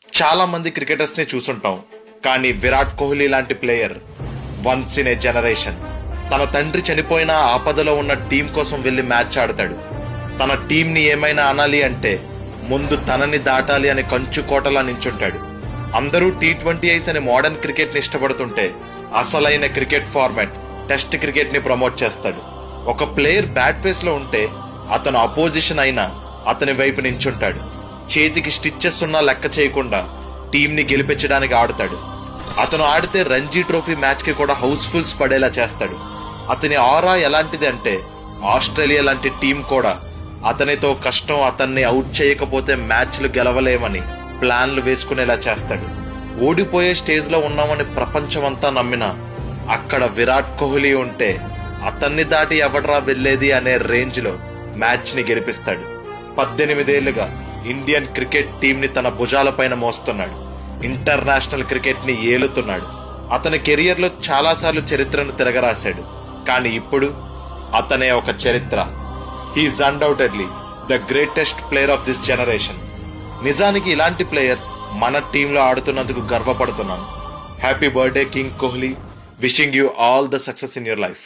చాలా మంది క్రికెటర్స్ ని చూసుంటాం, కానీ విరాట్ కోహ్లీ లాంటి player once in a generation. తన తండ్రి చనిపోయిన ఆపదలో ఉన్న టీం కోసం వెళ్లి మ్యాచ్ ఆడతాడు. తన టీం ని ఏమైనా అనాలి అంటే ముందు తనని దాటాలి అని కంచుకోటలా నించుంటాడు. అందరూ T20Is అనే మోడర్న్ క్రికెట్ ని ఇష్టపడుతుంటే అసలైన క్రికెట్ ఫార్మాట్ టెస్ట్ క్రికెట్ ని ప్రమోట్ చేస్తాడు. ఒక ప్లేయర్ బ్యాట్ ఫేస్ లో ఉంటే అతను అపోజిషన్ అయినా అతని వైపు నించుంటాడు. చేతికి స్టిచ్చెస్ ఉన్నా లెక్క చేయకుండా టీం ని గెలిపించడానికి ఆడుతాడు. అతను ఆడితే రంజీ ట్రోఫీ మ్యాచ్ కి కూడా హౌస్ఫుల్స్ పడేలా చేస్తాడు. అతని ఆరా ఎలాంటిది అంటే ఆస్ట్రేలియా లాంటి టీం కూడా అతనితో కష్టం అతన్ని అవుట్ చేయకపోతే మ్యాచ్లు గెలవలేమని ప్లాన్లు వేసుకునేలా చేస్తాడు. ఓడిపోయే స్టేజ్ లో ఉన్నామని ప్రపంచమంతా నమ్మినా అక్కడ విరాట్ కోహ్లీ ఉంటే అతన్ని దాటి ఎవడ్రా వెళ్లేది అనే రేంజ్ లో మ్యాచ్ ని గెలిపిస్తాడు. 18 ఏళ్లుగా ఇండియన్ క్రికెట్ టీం ని తన భుజాలపైన మోస్తున్నాడు. ఇంటర్నేషనల్ క్రికెట్ ని ఏలుతున్నాడు. అతని కెరియర్ లో చాలాసార్లు చరిత్రను తిరగరాశాడు. కానీ ఇప్పుడు అతనే ఒక చరిత్ర. He's undoubtedly the greatest player of this generation. నిజానికి ఇలాంటి ప్లేయర్ మన టీంలో ఆడుతున్నందుకు గర్వపడుతున్నాను. Happy birthday king Kohli. Wishing you all the success in your life.